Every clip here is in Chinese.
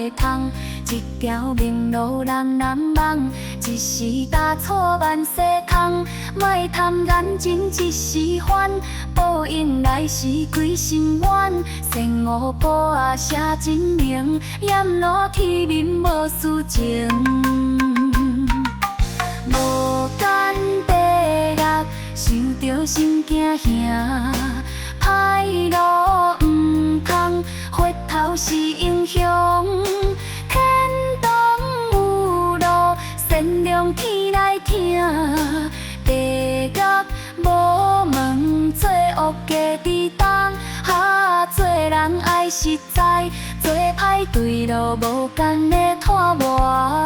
袂通。一条明路人难忘，一时打错万世空。莫贪眼前一时欢，报应来时几生冤。生五步啊写真明，掩路天面无私情。无间地狱，受着心惊吓，歹路毋通，回头是英雄。天堂有路，善良天来听。地狱无门，做恶加伫当。做人爱实在，做歹对路无间的拖磨。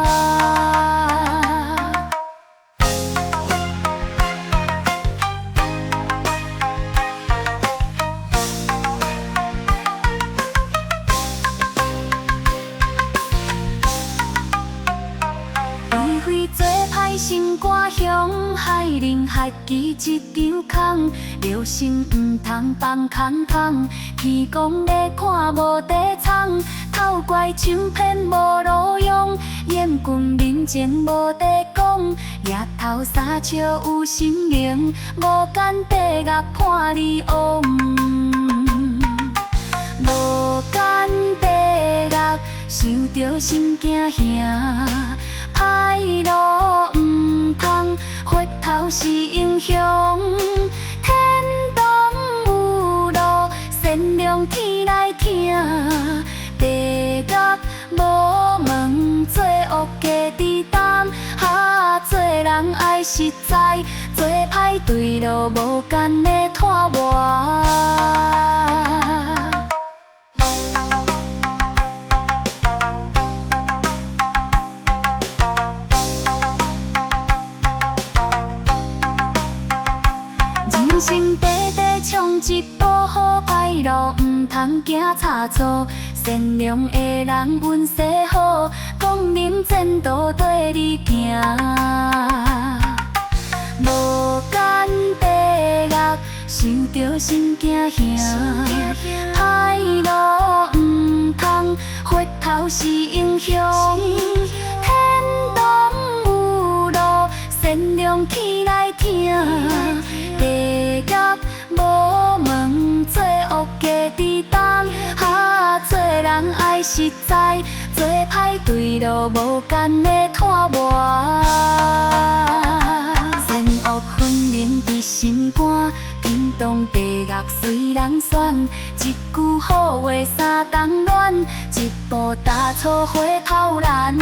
做歹心肝胸，害人害己一场空。留心毋通放空空，天公咧看无地藏。偷拐抢骗无路用，掩君面前无地讲。夜头三笑有心灵，无间地狱判你枉。无间地狱，受着心惊吓。歹路毋通，回头是英雄。天堂有路，善良天来听。地狱无门，做恶加伫当。做人爱实在，做歹对路无间的拖磨。人生短短冲一步，好歹路毋通行差错。善良的人运势好，光明前途跟你行。无间地狱，受着心惊吓。歹路毋通，回头是英雄。天堂有路，善良天来听。地狱无门，做恶加伫当。做人爱实在，做歹对路无间的拖磨。善恶分明伫心肝，天堂地狱随人选。一句好话三冬暖，一步踏错回头难。